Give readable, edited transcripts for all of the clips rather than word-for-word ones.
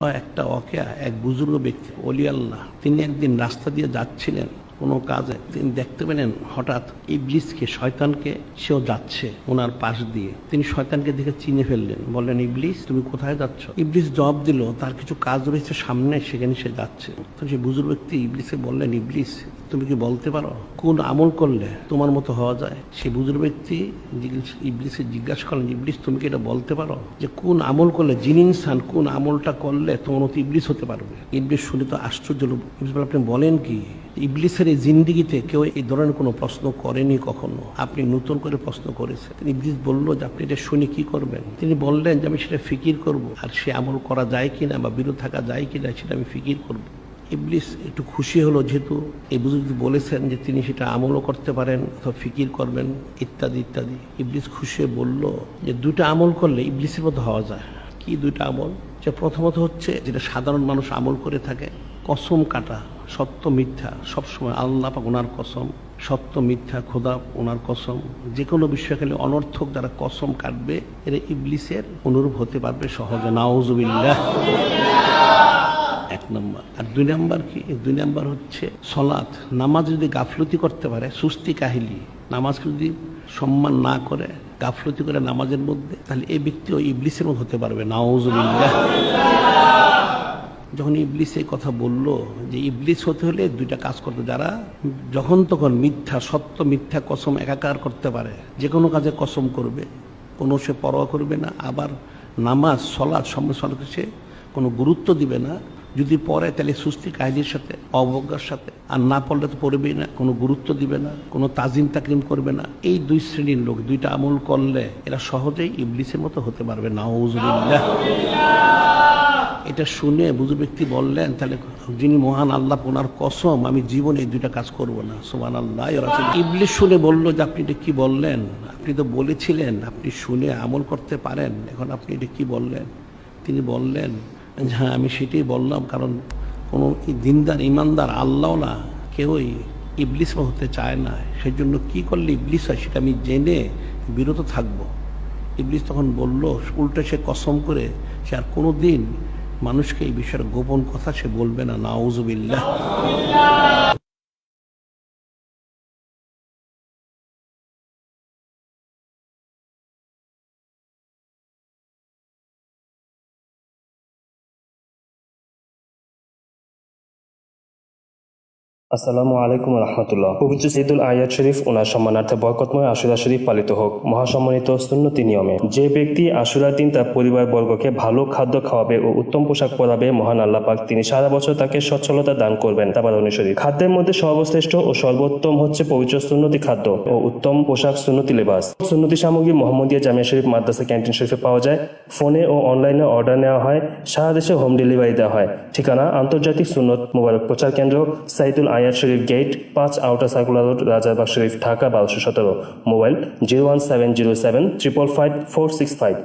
একটা ওয়াকিয়া, এক বুজুর্গ ব্যক্তি ওলি আল্লাহ, তিনি একদিন রাস্তা দিয়ে যাচ্ছিলেন কোনো কাজে। তিনি দেখতে পেলেন হঠাৎ ইবলিসকে, শয়তানকে, সেও যাচ্ছে ওনার পাশ দিয়ে। তিনি শয়তানকে দেখে চিনে ফেললেন, বললেন, ইবলিস তুমি কোথায় যাচ্ছ? ইবলিস জবাব দিল, তার কিছু কাজ রয়েছে সামনে, সেখানে সে যাচ্ছে। তো সেই বুজুর্গ ব্যক্তি ইবলিসকে বললেন, ইবলিস তুমি কি বলতে পারো কোন আমল করলে তোমার মতো হওয়া যায়? সেই বুজুর্গ ব্যক্তি ইবলিসকে জিজ্ঞাসা করলেন, ইবলিস তুমি কি এটা বলতে পারো যে কোন আমল করলে, জিন ইনসান কোন আমলটা করলে তোমার মতো ইবলিস হতে পারবে? ইবলিস শুনে তো আশ্চর্য হলো। ইবলিস বলল, আপনি বলেন কি? ইবলিসের এই জিন্দিগিতে কেউ এই ধরনের কোনো প্রশ্ন করেনি কখনো, আপনি নতুন করে প্রশ্ন করেছেন। ইবলিস বলল যে আপনি এটা শুনে কি করবেন? তিনি বললেন যে আমি সেটা ফিকির করব, আর সে আমল করা যায় কিনা বা বিরত থাকা যায় কিনা সেটা আমি ফিকির করব। ইবলিস একটু খুশি হলো, যেহেতু এই বুজুর্গ বলেছেন যে তিনি সেটা আমলও করতে পারেন অথবা ফিকির করবেন ইত্যাদি ইত্যাদি। ইবলিস খুশি হয়ে বলল যে দুইটা আমল করলে ইবলিসের মতো হওয়া যায়। কি দুইটা আমল? যে প্রথমত হচ্ছে যেটা সাধারণ মানুষ আমল করে থাকে, কসম কাটা, সত্য মিথ্যা সবসময় আল্লাহ পাক ওনার কসম, সত্য মিথ্যা খোদা ওনার কসম, যে কোনো বিষয় খেলে অনর্থক যারা কসম কাটবে এরা ইবলিসের অনুরূপ হতে পারবে সহজে। নাউজুবিল্লাহ। এক নম্বর। আর দুই নম্বর কি? দুই নম্বর হচ্ছে সলাত, নামাজ যদি গাফলতি করতে পারে, সুস্তি কাহিলি, নামাজকে যদি সম্মান না করে, গাফলতি করে নামাজের মধ্যে, তাহলে এই ব্যক্তিও ইবলিসের মতো হতে পারবে। নাউজুবিল্লাহ। যখন ইবলিস এই কথা বলল যে ইবলিস হতে হলে দুইটা কাজ করতে, যারা যখন তখন মিথ্যা সত্য মিথ্যা কসম একাকার করতে পারে, যে কোনো কাজে কসম করবে, কোনো সে পরোয়া করবে না, আবার নামাজ সলাৎ সলাতে সে কোনো গুরুত্ব দিবে না, যদি পড়ে তাহলে সুস্তি কাহিনীর সাথে, অবজ্ঞার সাথে, আর না পড়লে তো পড়বেই না, কোনো গুরুত্ব দিবে না, কোনো তাজিম তাকরিম করবে না। এই দুই শ্রেণীর লোক দুইটা আমল করলে এরা সহজেই ইবলিসের মতো হতে পারবে। নাউজুবিল্লাহ। এটা শুনে বুজুর্গ ব্যক্তি বললেন, তাহলে যিনি মহান আল্লাহ ওনার কসম, আমি জীবনে এই দুইটা কাজ করব না। সুবহানাল্লাহ। ইবলিস শুনে বলল যে আপনি এটা কি বললেন? আপনি তো বলেছিলেন আপনি শুনে আমল করতে পারেন, এখন আপনি এটা কি বললেন? তিনি বললেন, হ্যাঁ আমি সেটাই বললাম, কারণ কোনো দিনদার ইমানদার আল্লাহ না কেউই ইবলিস হতে চায় না, সেই জন্য কী করলে ইবলিস হয় সেটা আমি জেনে বিরত থাকবো। ইবলিস তখন বলল, উল্টে সে কসম করে সে আর কোনো দিন মানুষকে এই বিষয়ের গোপন কথা সে বলবে না। নাউজুবিল্লাহ। আসসালামু আলাইকুম রহমতুল্লাহ। পবিত্র ঈদুল আয়াত শরীফ ওনার সম্মানার্থে বরকতময় আশুরা শরীফ পালিত হোক মহাসম্মানিত সুন্নতি নিয়মে। যে ব্যক্তি আশুরার দিন তার পরিবার বর্গকে ভালো খাদ্য খাওয়াবে ও উত্তম পোশাক পরাবে, মহান আল্লাহ পাক তিনি সারা বছর তাকে সচ্ছলতা দান করবেন। তাবারনী শরীফ। খাদ্যের মধ্যে সর্বশ্রেষ্ঠ ও সর্বোত্তম হচ্ছে পবিত্র সুন্নতি খাদ্য ও উত্তম পোশাক সুন্নতি লেবাস। সুন্নতি সামগ্রী মোহাম্মদিয়া জামিয়া শরীফ মাদ্রাসা ক্যান্টিন শরীফে পাওয়া যায়। ফোনে ও অনলাইনে অর্ডার নেওয়া হয়, সারা দেশে হোম ডেলিভারি দেওয়া হয়। ঠিকানা আন্তর্জাতিক সুন্নত মোবারক প্রচার কেন্দ্র, Saidul Ayat Sharif gate 5, outer circular road, Rajarbag Sharif, Dhaka 1217। Mobile 01707 555 465।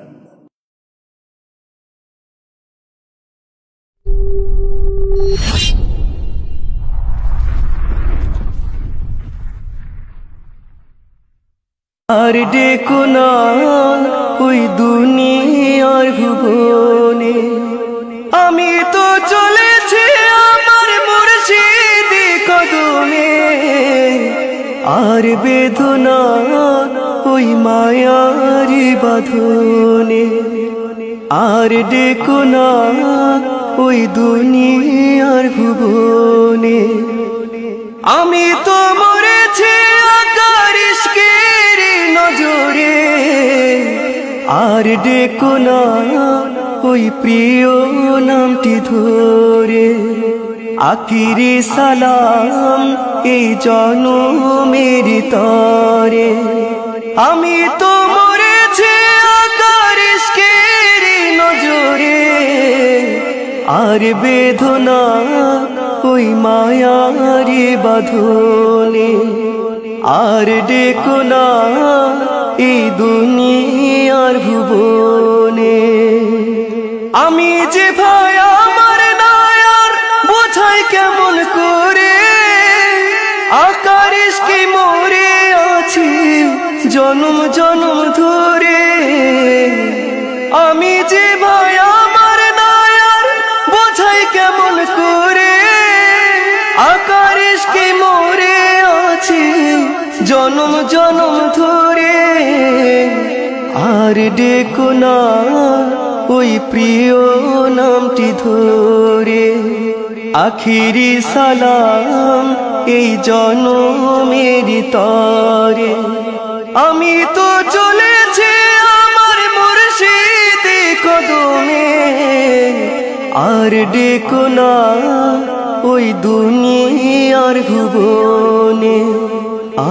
আর ডেকো না ওই দুনিয়ার ভুবনে, আমি তো চলেছি আমার মুর্শিদি কদমে। আর বেদনা ওই মায়ারি বাঁধনে, আর ডেকো না ওই দুনিয়ার ভুবনে, আমি তো মরেছি আকার ইশকের নজরে। আর ডেকো না ওই প্রিয় নামটি ধরে, আখিরি সালাম এই জনমের তরে। আমি তো মরেছি আকার ইশকের নজরে, আর বেদনা ওই মায়ারি বাঁধনে। আর ডেকো না এই দুনিয়ার ভুবনে, আমি যে ভাই আমার নায়ার বোঝাই কেমন করে, আকার ইশকে মরে আছি জনম জনম ধরে। আমি যে ভাই আমার নায়ার হয়েছি জনম জনম ধরে, আর ডেকো না ওই প্রিয় নামটি ধরে। আখিরি সালাম এই জনমের তরে, আমি তো চলেছি আমার মুর্শিদি কদমে, আর ডেকো না ওই দুনিয়ার ভুবনে,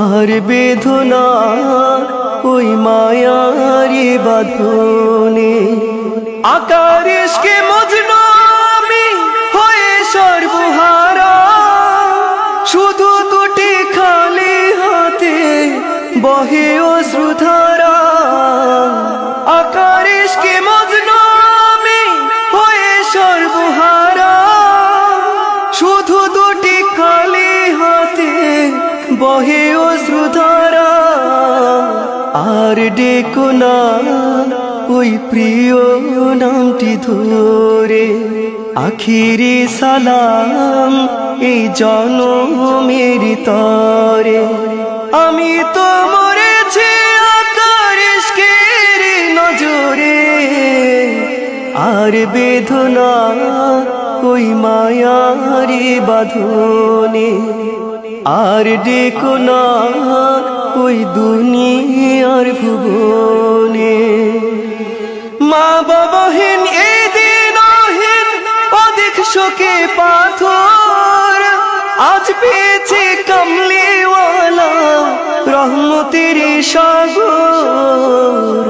আর বেদনা ওই মায়ারি বাঁধনে। আকার ইশকে মজনু আমি হয়ে সর্বহারা, শুধু দুটি খালি হাতে বহে অশ্রুধারা। আকার ইশকে মজনু আমি হয়ে সর্বহারা, শুধু দুটি খালি হাতে বহে অশ্রুধারা। আর ডেকো না ওই প্রিয় নামটি ধরে, আখিরি সালাম এই জনমের তরে। আমি তো মরেছি আকার ইশকের নজরে, আর বেদনা ওই মায়ারি বাঁধনে, আর ডেকো না ওই দুনিয়ার ভুবনে। মা বাবাহীন এই দিনহীন অধিক শোকে পাথর, আজ পেয়েছে কামলিওয়ালা রহমতের সাগর।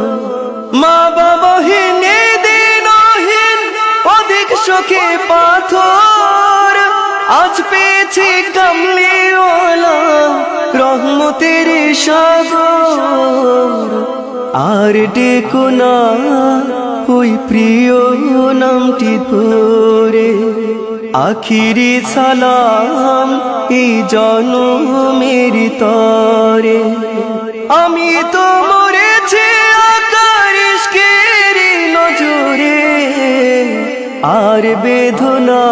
মা বাবাহীন এই দিনহীন অধিক শোকে পাথর, আজ পেয়েছে কামলিওয়ালা রহমতের সাগর। আর ডেকো না ওই প্রিয় নামটি ধরে, আখিরি সালাম এই জনমের তরে। আমি তো মরেছি আকার ইশকের নজরে, আর বেদনা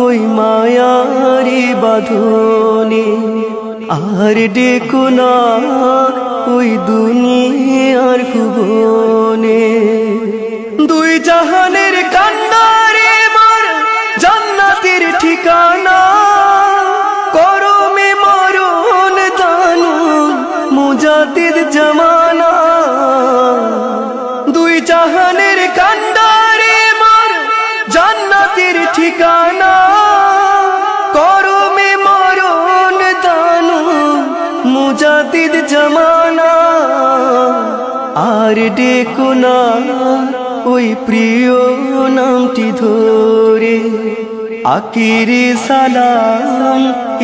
ওই মায়ারি বাঁধনে, আর ডেকো না ওই দুনিয়ার ভুবনে। দুই জাহানের কান্নারে মোর জান্নাতের ঠিকানা, করমে মরণ দানু মুজাদ্দিদ জামানা। দুই জাহানের কান্নারে মোর জান্নাতের ঠিকানা, করমে মরণ দানু মুজাদ্দিদ জামানা। আর ডেকো না ওই প্রিয় নামটি ধরে, আখিরি সালাম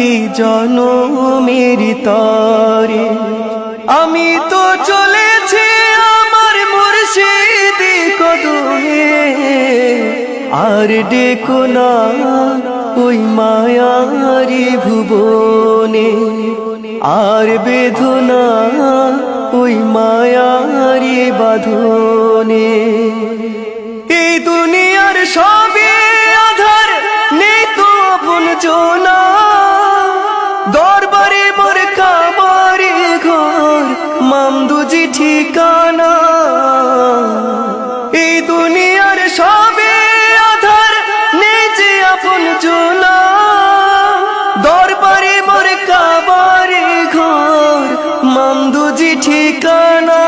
এই জনমের তরে। আমি তো চলেছি আমার মুর্শিদি কদমে, আর ডেকো না ওই মায়ারি ভুবনে, আর বেদনা ওই মায়ারি বাঁধনে। এই দুনিয়ার সবে আধার নেই তো আপন জোনা, দরবারে মোর কাবারে ঘর মামদুজি ঠিকানা। এই দুনিয়ার সবে আধার নেই যে আপন জোনা, দরবারে মোর কাবারে ঘর মামদুজি ঠিকানা।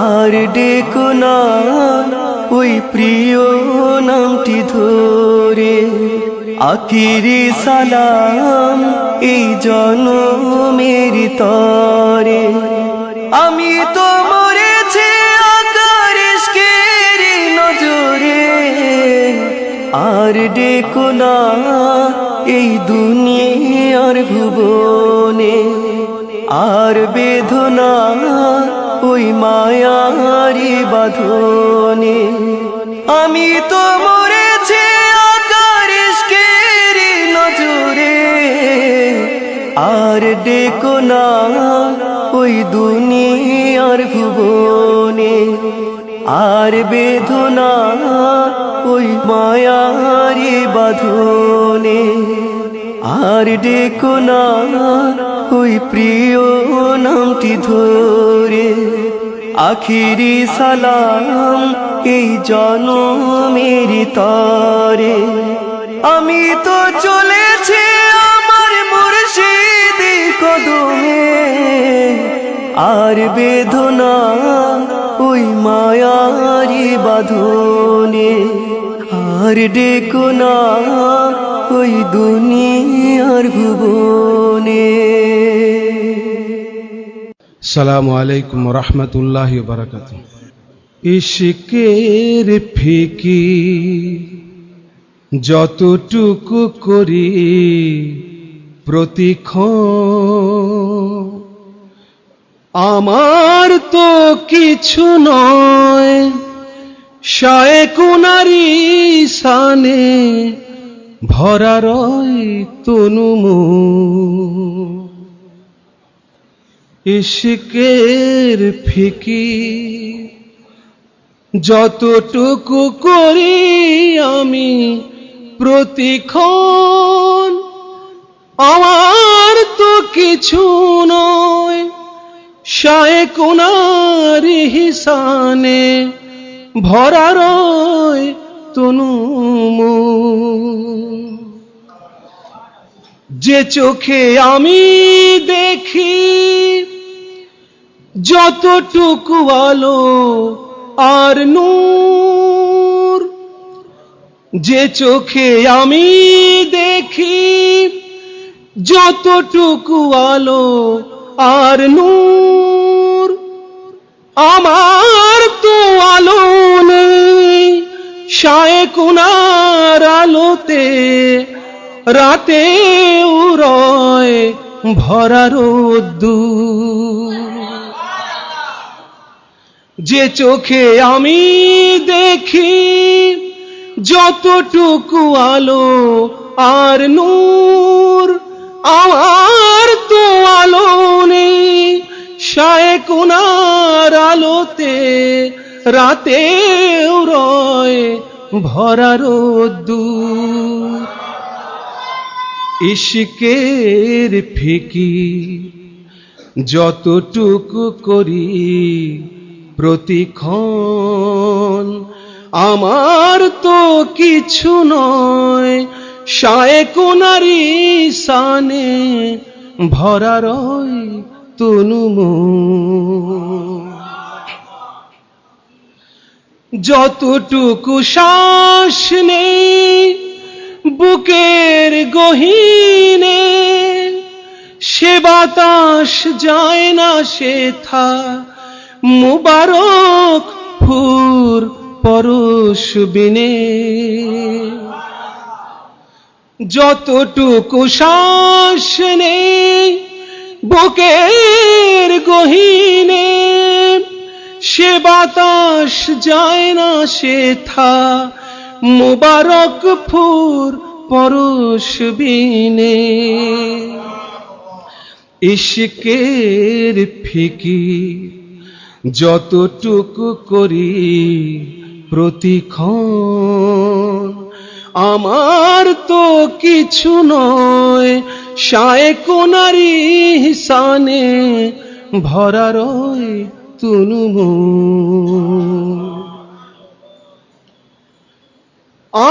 আর ডেকো না ওই প্রিয় নামটি ধরে, আখিরি সালাম এই জনমের তরে। আমি তো মরেছি আকার ইশকের নজরে, আর ডেকো না এই দুনিয়ার ভুবনে, আর বেদনা ওই মায়ারি বাঁধনে। আমি তো মরেছি আকার ইশকের নজরে, আর ডেকো না ওই দুনিয়ার ভুবনে, আর বেদনা ওই মায়ারি বাঁধনে, আর ডেকো না ওই প্রিয় নামটি ধরে, আখিরি সালাম এই জনমের তরে। আমি তো চলেছি আমার মুর্শিদি কদমে, আর বেদনা ওই মায়ারি বাঁধনে। আর ডেকো না ওই দুনিয়ার ভুবনে। আসসালামু আলাইকুম ওয়া রাহমাতুল্লাহি ওয়া বারাকাতুহু। ইশকের ফিকি যতটুকু করি প্রতিক্ষণ, আমার তো কিছু নয় শায়কুনারি সানে ভরা রয় তনুমন। ইশকের ফিকি যতটুকু করি আমি প্রতিক্ষণ, আমার তো কিছু নয় শায়কুনারি হিসানে ভরা রয় তনুমন। যে চোখে আমি দেখি যতটুকু আলো আর নূর, যে চোখে আমি দেখি যতটুকু আলো আর নূর, আমার তো আলো নেই শায়কুনার আলোতে, রাতে রয় ভরা রোদ্দুর। যে চোখে আমি দেখি যতটুকু আলো আর নূর, আমার তো আলো নেই শায়কুনার আলোতে, রাতে রয় ভরা রোদ্দুর। ইশকের ফিকি যতটুকু করি প্রতিক্ষণ, আমার তো কিছু নয় শায়কুনারি সানে ভরা রয় তনুমন। যতটুকু শ্বাস নেই বুকের গহীনে, সে বাতাস যায় না সেথা মুবারক ফুর পরশ বিনে। যতটুকু শ্বাস নেই বুকের গহীনে, সে বাতাস যায় না সেথা মুবারক ফুর পরশ বিনে। ইশকের ফিকি যতটুকু করি প্রতিক্ষণ, আমার তো কিছু নয় শায়কুনারি হিসানে ভরা রয় তনুমন।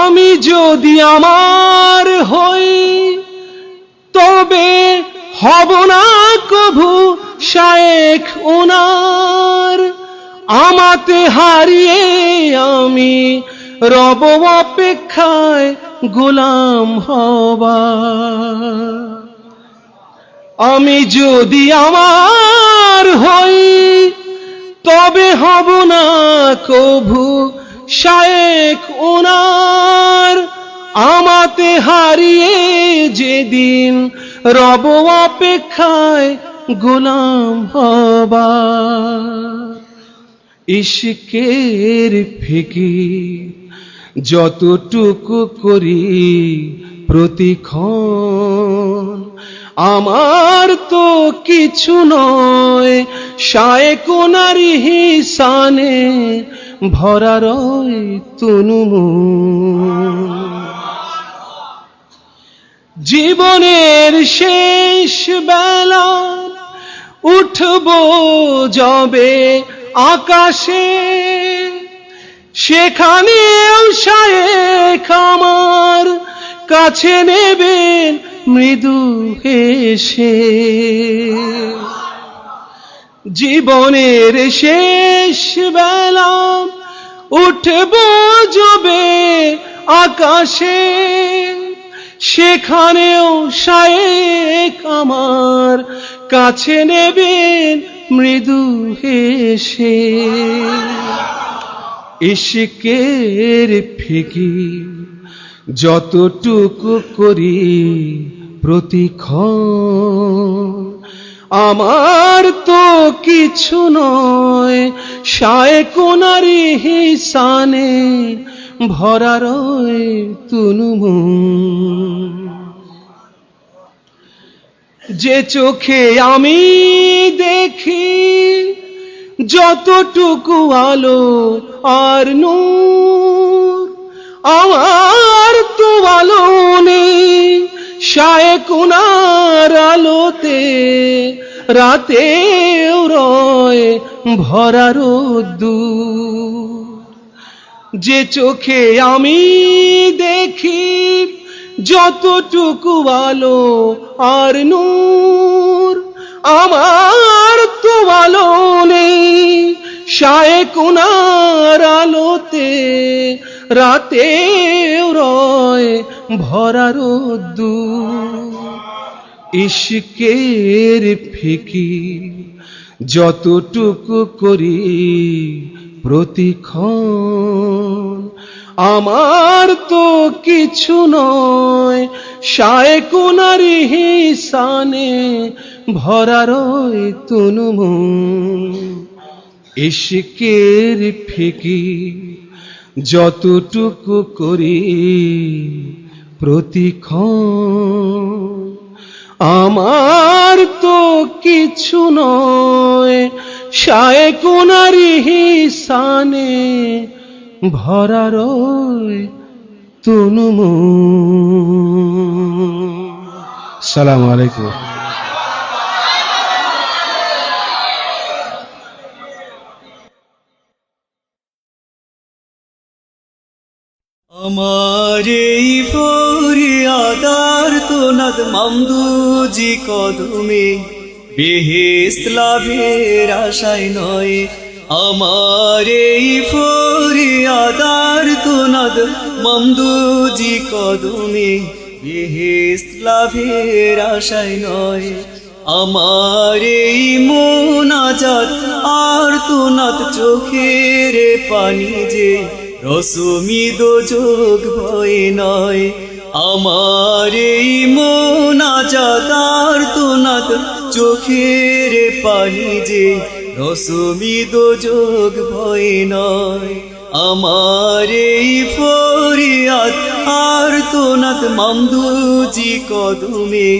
আমি যদি আমার হই তবে হব না কভু শায়েখ ওনার, আমাতে হারিয়ে আমি রব অপেক্ষায় গোলাম হবার। আমি যদি আমার হই তবে হব না কভু শায়েখ ওনার, আমাতে হারিয়ে যেদিন রব অপেক্ষায় গোলাম হবার। ইশকের ফিকি যতটুকু করি প্রতিক্ষণ, আমার তো কিছু নয় শায়কুনারি হিসানে ভরা রয় তনুমন। জীবনের শেষ বেলা উঠব যবে আকাশে, সেখানেও শায়েখ আমার কাছে নেবেন মৃদু হেসে। জীবনের শেষ বেলা উঠব যবে আকাশে, সেখানেও শায়েখ আমার কাছে নেবেন মৃদু হেসে। ইশকের ফিকির যতটুকু করি প্রতিক্ষণ, আমার তো কিছু নয় শায়েখ নারী হিসানে ভরা রয় তুনুমন। যে চোখে আমি দেখি যতটুকু আলো আর নূর, আমার তো আলো নেই শায়েখ নার আলোতে, রাতেও রয় ভরা রোদ্দুর। যে চোখে আমি দেখি যতটুকু আলো আর নূর, আমার তো আলো নেই শায়েখ নার আলোতে, রাতেও রয় ভরা রোদ্দুর। ইশকের ফিকির যতটুকু করি প্রতিক্ষণ, আমার তো কিছু নয় শায়েখ নারী হিসানে ভরা রয় তুনুমন। ইশকের ফিকির যতটুকু করি প্রতিক্ষণ, আমার তো কিছু নয় শায়েখ নারী হিসানে ভরা রয় তুনুমন। আসসালামু আলাইকুম। আমার এই ফরিয়াদার তোনাদ মামদুজি কদমে, বেহেশত লাভের আশায় নয়। আমার এই ফরিয়াদার তোনাদ মামদুজি কদমে, বেহেশত লাভের আশায় নয়। আমার এই মোনাজাত আর তোনাদ চোখের পানি যে, রসমি দোজখ ভয় নয়। আমার এই মোনাজাত আর তোনাদ চোখের পানি যে, রসমি দোজখ ভয় নয়। আমার এই ফরিয়াদ আর তোনাদ মামদুজি কদমে,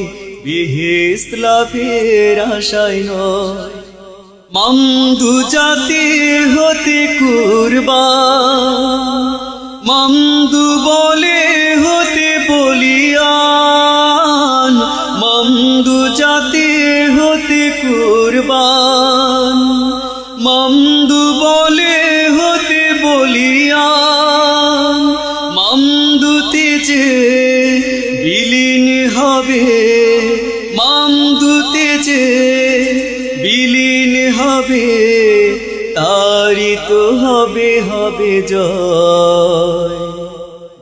বেহেশত লাভের আশায় নয়। মামদু জাতি হতে কুরবান, মামদু বলে হতে বলিয়ান। মামদু জাতি হতে কুরবান, মামদু বলে হতে বলিয়ান। মামদুতে যে বিলীন হবে, মামদুতে যে বিলীন হবে, তারি তো হবে হবে জয়।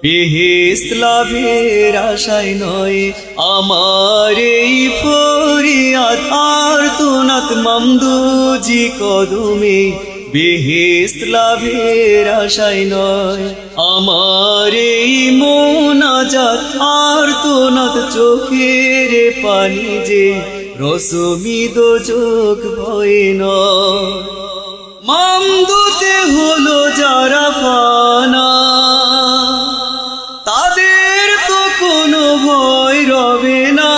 বেহেশত লাভের আশায় নয় আমার এই ফরিয়াদ আর তোনাদ মামদুজি কদমে, বেহেশত লাভের আশায় নয়। আমার এই মোনাজাত আর তোনাদ চোখের পানি যে, রসমি দোজখ ভয় নয়। মামদুতে হলো যারা ফানা, তাদের তো কোনো ভয় রবে না।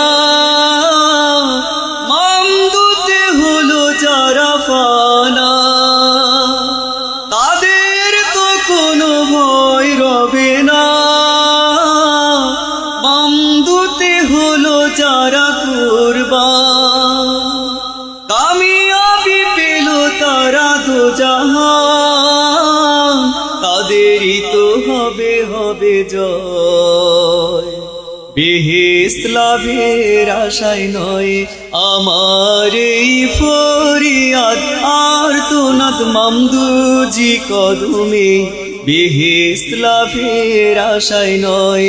মামদুতে হলো যারা ফানা, তাদের তো কোনো ভয় রবে না। মামদুতে হবে হবে জয়। বেহেশত লাভের আশায় নয় আমার এই ফরিয়াদ, আর্তনাদ মামদুজি কদমে। বেহেশত লাভের আশায় নয়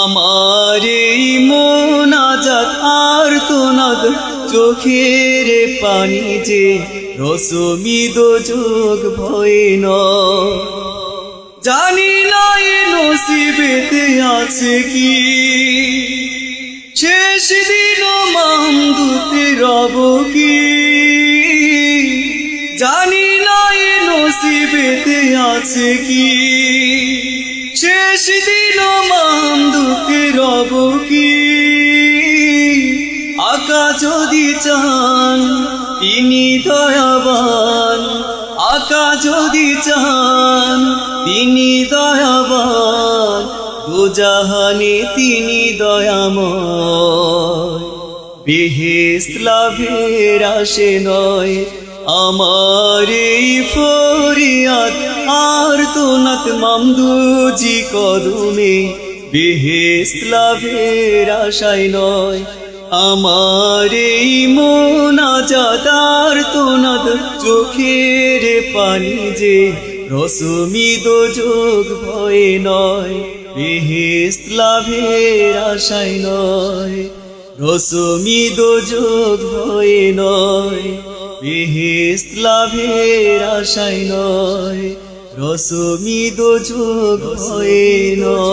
আমার এই মোনাজাত, আর্তনাদ চোখের পানি যে রসমি দোজক ভয় নয়। জানি না এ নসিবেতে আছে কি, শেষ দিন মামদুতে রব কি। জানি না এ নসিবেতে আছে কি, শেষ দিন মামদুতে রব কি। আকা যদি চান তিনি দয়াবান, আকা যদি চান তিনি দয়াবান, দুজাহানে তিনি দয়াময়। বেহেশত লাভের আশে নয় আমার এই ফরিয়াদ, আর্তনাদ মামদুজি কদমে। বেহেশত লাভের আশায় নয় আমার এই মোনাজাত, আর্তনাদ চোখের পানি যে রসমি দোজক ভয় নয়। বেহেশত লাভের আশায় নয় রসমি দোজক ভয় নয়। বেহেশত লাভের আশায় নয় রসমি দোজক ভয় নয়।